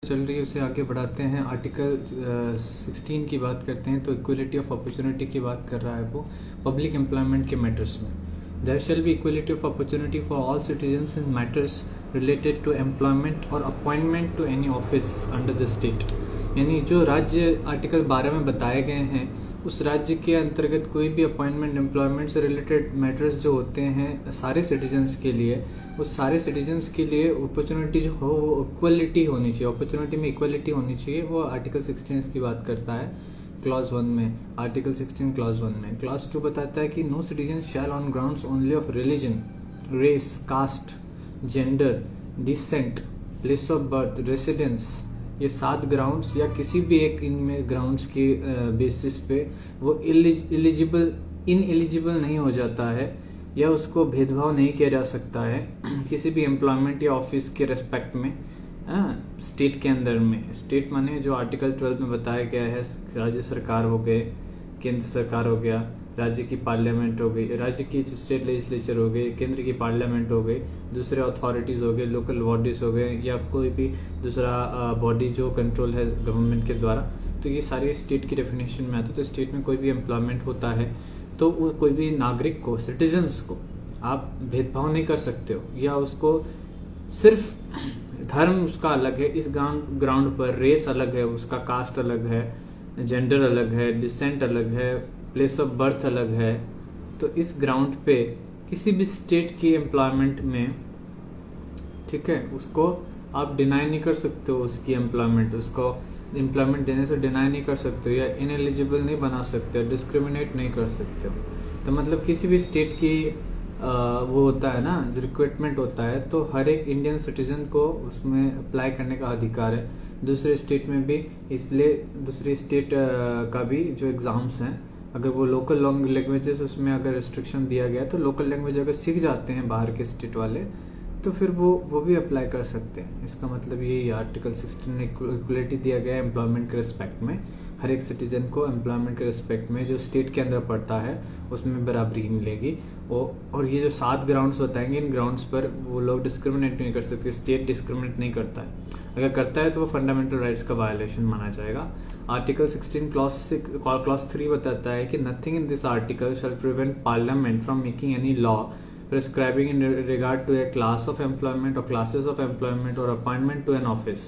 चल रही है उसे आगे बढ़ाते हैं। आर्टिकल 16 की बात करते हैं तो इक्वलिटी ऑफ अपॉर्चुनिटी की बात कर रहा है वो पब्लिक एम्प्लॉयमेंट के मैटर्स में। There shall be equality of opportunity for all citizens in matters related to employment और appointment to any office under the state. यानी जो राज्य आर्टिकल 12 में बताए गए हैं उस राज्य के अंतर्गत कोई भी अपॉइंटमेंट एम्प्लॉयमेंट से रिलेटेड मैटर्स जो होते हैं सारे सिटीजन्स के लिए, उस सारे सिटीजन्स के लिए अपॉर्चुनिटी जो हो वो इक्वलिटी होनी चाहिए, अपॉर्चुनिटी में इक्वलिटी होनी चाहिए। वो आर्टिकल 16 की बात करता है क्लॉज 1 में। आर्टिकल 16 क्लॉज 1 में क्लॉज 2 बताता है कि no citizen shall on grounds only of religion, race, caste, gender, descent, place of birth, residence, ये 7 ग्राउंड्स या किसी भी एक इनमें ग्राउंड्स के बेसिस पे वो इनएलिजिबल नहीं हो जाता है या उसको भेदभाव नहीं किया जा सकता है किसी भी एम्प्लॉयमेंट या ऑफिस के रेस्पेक्ट में स्टेट के अंदर में। स्टेट माने जो आर्टिकल 12 में बताया गया है, राज्य सरकार हो गए, केंद्र सरकार हो गया, राज्य की पार्लियामेंट हो गई, राज्य की स्टेट लेजिस्लेचर हो गई, केंद्र की पार्लियामेंट हो गई, दूसरे अथॉरिटीज़ हो गए, लोकल बॉडीज़ हो गए या कोई भी दूसरा बॉडी जो कंट्रोल है गवर्नमेंट के द्वारा। तो ये सारे स्टेट की डेफिनेशन में आता है। तो स्टेट में कोई भी एम्प्लॉयमेंट होता है तो वो कोई भी नागरिक को, सिटीजन्स को आप भेदभाव नहीं कर सकते हो या उसको सिर्फ धर्म उसका अलग है इस ग्राउंड पर, रेस अलग है उसका, कास्ट अलग है, जेंडर अलग है, डिसेंट अलग है, प्लेस ऑफ बर्थ अलग है, तो इस ग्राउंड पे किसी भी स्टेट की एम्प्लॉयमेंट में, ठीक है, उसको आप डिनाई नहीं कर सकते हो, उसकी एम्प्लॉयमेंट, उसको एम्प्लॉयमेंट देने से डिनाई नहीं कर सकते हो या इनएलिजिबल नहीं बना सकते हो, डिस्क्रिमिनेट नहीं कर सकते हो। तो मतलब किसी भी स्टेट की वो होता है ना, रिक्रूटमेंट होता है तो हर एक इंडियन सिटीजन को उसमें अप्लाई करने का अधिकार है, दूसरे स्टेट में भी। इसलिए दूसरी स्टेट का भी जो एग्ज़ाम्स हैं, अगर वो लोकल लैंग्वेजेस उसमें अगर रिस्ट्रिक्शन दिया गया तो लोकल लैंग्वेज अगर सीख जाते हैं बाहर के स्टेट वाले तो फिर वो भी अप्लाई कर सकते हैं। इसका मतलब यही आर्टिकल 16 में इक्वलिटी दिया गया है एम्प्लॉयमेंट के रिस्पेक्ट में। हर एक सिटीजन को एम्प्लॉयमेंट के रिस्पेक्ट में जो स्टेट के अंदर पड़ता है उसमें बराबरी मिलेगी। और ये जो 7 ग्राउंड्स बताएंगे, इन ग्राउंड्स पर वो लोग डिस्क्रिमिनेट नहीं कर सकते, स्टेट डिस्क्रिमिनेट नहीं करता है। अगर करता है तो वो फंडामेंटल राइट्स का वायलेशन माना जाएगा। आर्टिकल 16 क्लॉज 3 बताता है कि nothing in this article shall prevent parliament from making any law prescribing in regard to a class of employment or classes of employment or appointment to an office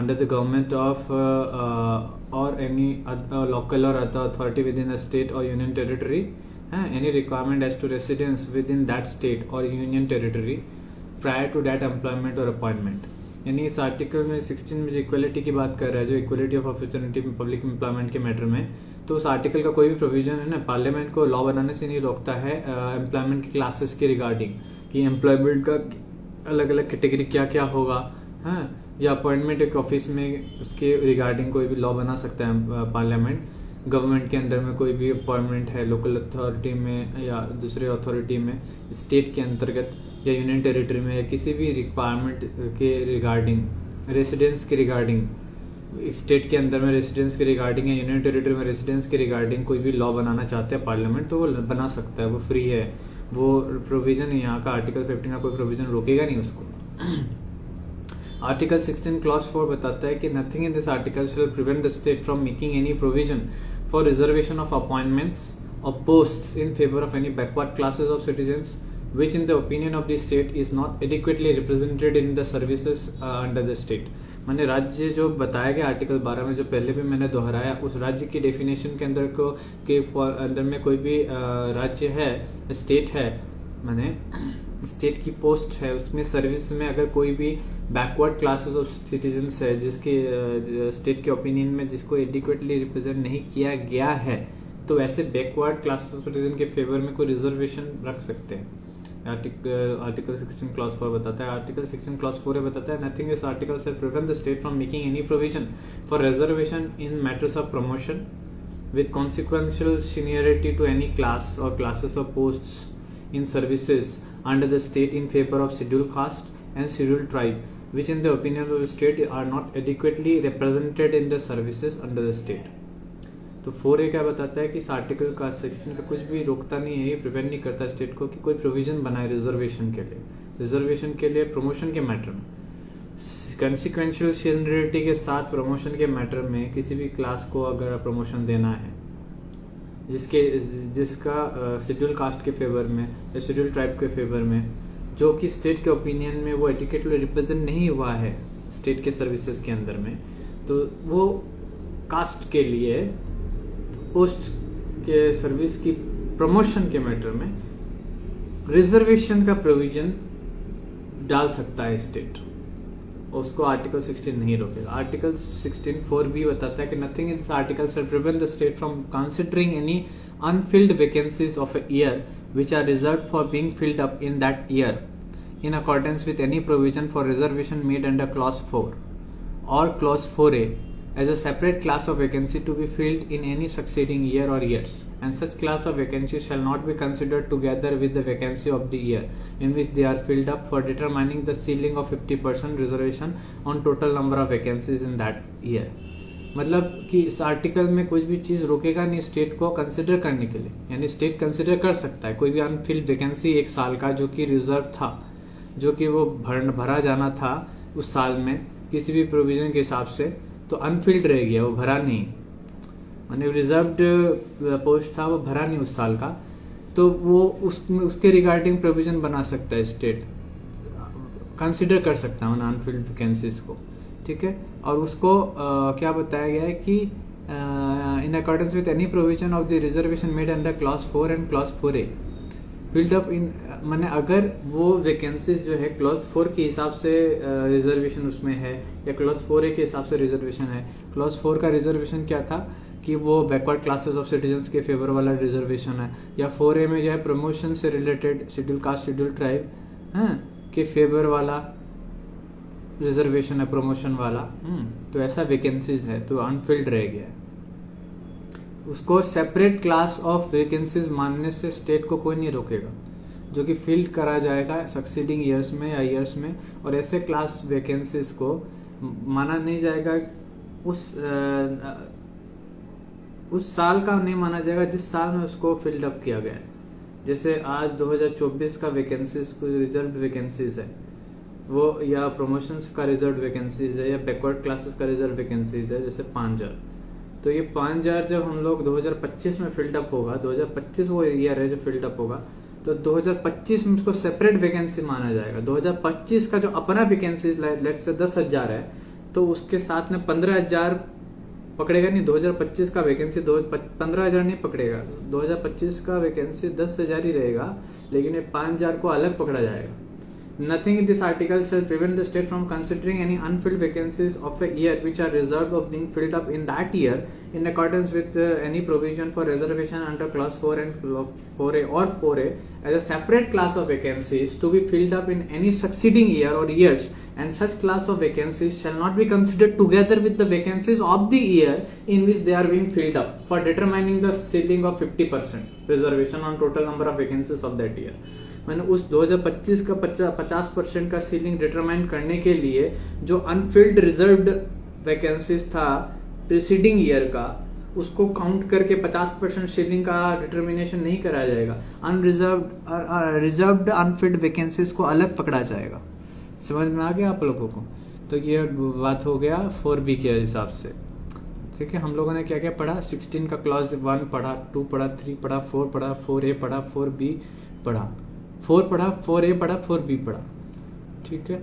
under the government of or any local or other authority within a state or union territory, any requirement as to residence within that state or union territory prior to that employment or appointment। यानी इस article में 16 में जो equality की बात कर रहा है, जो equality of opportunity public employment के मैटर में, तो उस आर्टिकल का कोई भी प्रोविजन है ना पार्लियामेंट को लॉ बनाने से नहीं रोकता है एम्प्लॉयमेंट की क्लासेस के रिगार्डिंग कि एम्प्लॉयमेंट का अलग अलग कैटेगरी क्या क्या होगा, हाँ, या अपॉइंटमेंट एक ऑफिस में उसके रिगार्डिंग कोई भी लॉ बना सकता है पार्लियामेंट। गवर्नमेंट के अंदर में कोई भी अपॉइंटमेंट है लोकल अथॉरिटी में या दूसरे अथॉरिटी में, स्टेट के अंतर्गत या यूनियन टेरिटरी में, या किसी भी रिक्वायरमेंट के रिगार्डिंग, रेसिडेंस के रिगार्डिंग, स्टेट के अंदर में रेसिडेंस के रिगार्डिंग या यूनियन टेरिटरी में रेसिडेंस के रिगार्डिंग कोई भी लॉ बनाना चाहते हैं पार्लियामेंट तो वो बना सकता है, वो फ्री है। वो प्रोविजन यहाँ का आर्टिकल 15 का कोई प्रोविजन रोकेगा नहीं उसको। आर्टिकल 16 क्लॉज 4 बताता है कि nothing in this article shall prevent the state from making any provision for reservation of appointments और posts in favour of any backward classes of citizens which in the opinion of the state is not adequately represented in the services under the state। माने राज्य जो बताया गया article 12 में, जो पहले भी मैंने दोहराया, उस राज्य की डेफिनेशन के अंदर के अंदर में कोई भी राज्य है, स्टेट है, माने स्टेट की पोस्ट है, उसमें सर्विस में अगर कोई भी बैकवर्ड क्लासेस ऑफ सिटीजन्स है जिसके स्टेट के ओपिनियन में जिसको एडिक्वेटली रिप्रेजेंट नहीं किया गया है, तो ऐसे बैकवर्ड क्लासेस ऑफ सिटीजन के फेवर में कोई रिजर्वेशन रख सकते हैं। आर्टिकल 16 क्लॉज 4 बताता है। आर्टिकल 16 क्लॉज 4 बताता है नथिंग इस article shall prevent the state from making any provision for reservation in matters of promotion with consequential seniority to any class और classes of posts in services under the state in favour of scheduled caste and scheduled tribe which in the opinion of the state are not adequately represented in the services under the state. तो 4A क्या बताता है कि इस article का section का कुछ भी रोकता नहीं है, ये प्रिवेंट नहीं करता स्टेट को कि कोई प्रोविजन बनाए रिजर्वेशन के लिए, प्रमोशन के मैटर में। कंसिक्वेंशियल सीनियरिटी के साथ प्रमोशन के मैटर में किसी भी क्लास को अगर प्रमोशन देना है जिसका शेड्यूल कास्ट के फेवर में या शेड्यूल ट्राइब के फेवर में, जो कि स्टेट के ओपिनियन में वो एडिक्वेटली रिप्रेजेंट नहीं हुआ है स्टेट के सर्विसेज के अंदर में, तो वो कास्ट के लिए पोस्ट के सर्विस की प्रमोशन के मैटर में रिजर्वेशन का प्रोविजन डाल सकता है स्टेट। उसको आर्टिकल 16 नहीं रोकेगा। आर्टिकल 16(4)(b) बताता है कि nothing in this article shall prevent the state from considering any unfilled vacancies of a year which are reserved for being filled up in that year in accordance with any provision for reservation made under clause 4 or clause 4a as a separate class of vacancy to be filled in any succeeding year or years, and such class of vacancies shall not be considered together with the vacancy of the year in which they are filled up for determining the ceiling of 50% reservation on total number of vacancies in that year। मतलब कि इस article में कोई भी चीज रोकेगा नहीं state को कंसिडर करने के लिए, यानी स्टेट कंसिडर कर सकता है कोई भी अनफिल्ड वैकेंसी एक साल का जो कि रिजर्व था, जो कि वो भरा जाना था उस साल में किसी भी प्रोविजन के हिसाब से, तो अनफिल्ड रह गया, वो भरा नहीं, माने रिजर्व्ड पोस्ट था वो भरा नहीं उस साल का, तो वो उसके रिगार्डिंग प्रोविजन बना सकता है स्टेट, कंसिडर कर सकता है उन अनफिल्ड वैकेंसीज को, ठीक है। और उसको क्या बताया गया है कि in accordance with any provision of the reservation made under clause 4 and clause 4a filled up in, माने अगर वो वैकेंसीज जो है क्लॉज 4 के हिसाब से रिजर्वेशन उसमें है या क्लॉज 4a के हिसाब से रिजर्वेशन है। क्लॉज 4 का रिजर्वेशन क्या था कि वो बैकवर्ड क्लासेस ऑफ सिटीजन्स के फेवर वाला रिजर्वेशन है, या 4a में जो है प्रमोशन से related schedule caste schedule tribe के फेवर वाला रिजर्वेशन है, प्रमोशन वाला, तो ऐसा वैकेंसीज है, तो अनफिल्ड रह गया है, उसको सेपरेट क्लास ऑफ वैकेंसीज मानने से स्टेट को कोई नहीं रोकेगा, जो कि फिल्ड करा जाएगा सक्सीडिंग ईयर्स में या ईयर्स में, और ऐसे क्लास वैकेंसीज को माना नहीं जाएगा उस साल का नहीं माना जाएगा जिस साल में उसको फिल्ड अप किया गया है। जैसे आज 2024 का वैकेंसीज को रिजर्व वैकेंसीज है वो, या प्रमोशंस का रिजर्व वैकेंसीज है, या बैकवर्ड क्लासेस का रिजर्व वैकेंसीज है, जैसे 5000, तो ये 5000 जब हम लोग 2025 में फिल्ड अप होगा, 2025 वो ईयर है जो फिल्ड अप होगा, तो 2025 में उसको सेपरेट वैकेंसी माना जाएगा। 2025 का जो अपना वैकेंसी लेट से 10,000 है, तो उसके साथ में 15,000 पकड़ेगा नहीं, 2025 का वैकेंसी 15,000 नहीं पकड़ेगा, 2025 का वैकेंसी 10,000 ही रहेगा, लेकिन ये 5,000 को अलग पकड़ा जाएगा। Nothing in this article shall prevent the state from considering any unfilled vacancies of a year which are reserved of being filled up in that year in accordance with any provision for reservation under clause 4 and 4a or 4a as a separate class of vacancies to be filled up in any succeeding year or years, and such class of vacancies shall not be considered together with the vacancies of the year in which they are being filled up for determining the ceiling of 50% reservation on total number of vacancies of that year। मैंने उस 2025 का 50% का ceiling determine करने के लिए जो Anfield reserved vacancies था preceding year का, उसको काउंट करके 50% सीलिंग का डिटर्मिनेशन नहीं कराया जाएगा, रिजर्व्ड अनफिल्ड वैकेंसीज को अलग पकड़ा जाएगा। समझ में आ गया आप लोगों को? तो ये बात हो गया 4b के हिसाब से, ठीक है। हम लोगों ने क्या क्या पढ़ा, 16 का क्लॉज 1 पढ़ा, 2 पढ़ा, 3 पढ़ा, 4 पढ़ा, 4a पढ़ा, 4b पढ़ा, 4 पढ़ा, 4a पढ़ा, 4b पढ़ा, ठीक है।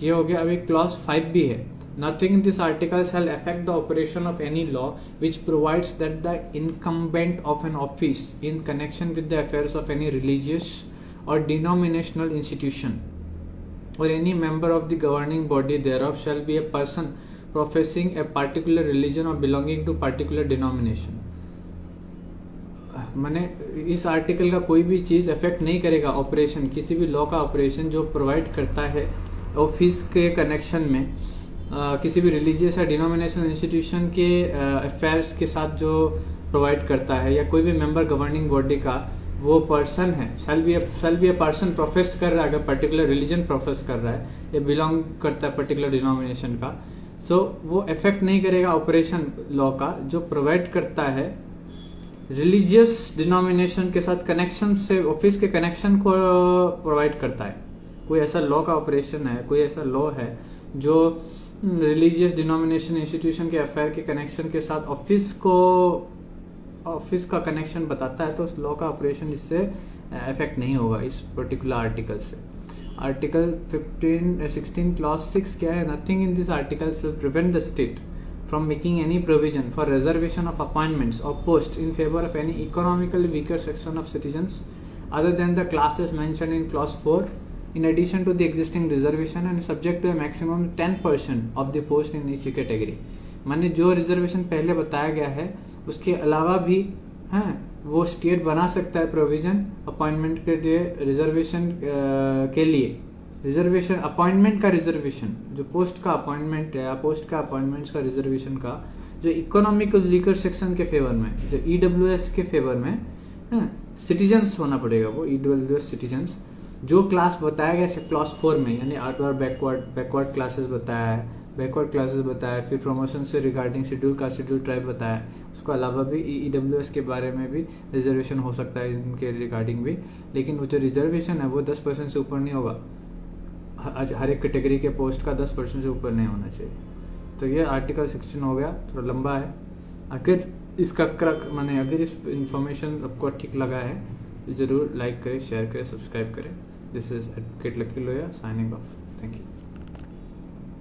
ये हो गया। अभी क्लॉज 5b है, nothing in this article shall affect the operation of any law which provides that the incumbent of an office in connection with the affairs of any religious और denominational institution or any member of the governing body thereof shall be a person professing a particular religion or belonging to particular denomination। माने इस article का कोई भी चीज affect नहीं करेगा operation, किसी भी लॉ का ऑपरेशन जो प्रोवाइड करता है ऑफिस के कनेक्शन में किसी भी रिलीजियस या डिनोमिनेशनल इंस्टीट्यूशन के अफेयर्स के साथ जो प्रोवाइड करता है, या कोई भी मेंबर गवर्निंग बॉडी का वो पर्सन है, shall be a person profess कर रहा है, अगर पर्टिकुलर रिलीजन प्रोफेस कर रहा है या बिलोंग करता है पर्टिकुलर डिनोमिनेशन का, सो वो इफेक्ट नहीं करेगा ऑपरेशन लॉ का जो प्रोवाइड करता है रिलीजियस डिनोमिनेशन के साथ कनेक्शन से, ऑफिस के कनेक्शन को प्रोवाइड करता है। कोई ऐसा लॉ का ऑपरेशन है, कोई ऐसा लॉ है जो रिलीजियस डिनोमिनेशन इंस्टीट्यूशन के अफेयर के कनेक्शन के साथ ऑफिस का कनेक्शन बताता है, तो उस लॉ का ऑपरेशन इससे इफेक्ट नहीं होगा इस पर्टिकुलर आर्टिकल से। आर्टिकल 16 क्लॉज 6 क्या है? Nothing in this article will prevent the state from making any provision for reservation of appointments or posts in favor of any economically weaker section of citizens other than the classes mentioned in clause 4 in addition to the existing reservation and subject to a maximum 10% of the post in each category। माने जो reservation पहले बताया गया है उसके अलावा भी हैं वो स्टेट बना सकता है प्रोविजन अपॉइंटमेंट के लिए, रिजर्वेशन के लिए। रिजर्वेशन अपॉइंटमेंट का रिजर्वेशन जो पोस्ट का अपॉइंटमेंट है या पोस्ट का अपॉइंटमेंट्स का रिजर्वेशन का जो इकोनॉमिक वीकर सेक्शन के फेवर में, जो ईडब्ल्यूएस के फेवर में सिटीजन्स होना पड़ेगा, वो ईडब्ल्यूएस सिटीजन्स जो क्लास बताया गया क्लास 4 में, यानी आउटवर्ड बैकवर्ड क्लासेस बताया है, फिर प्रमोशन से regarding schedule caste schedule tribe बताया, उसके अलावा भी ईडब्ल्यूएस के बारे में भी रिजर्वेशन हो सकता है इनके रिगार्डिंग भी। लेकिन वो जो रिजर्वेशन है वो 10% से ऊपर नहीं होगा, हर एक कैटेगरी के पोस्ट का 10% से ऊपर नहीं होना चाहिए। तो ये आर्टिकल 16 हो गया, थोड़ा लंबा है। अगर इसका माने अगर इस इंफॉर्मेशन आपको ठीक लगा है तो ज़रूर लाइक करें, शेयर करें, सब्सक्राइब करें। This is advocate lucky Loya signing off. Thank you.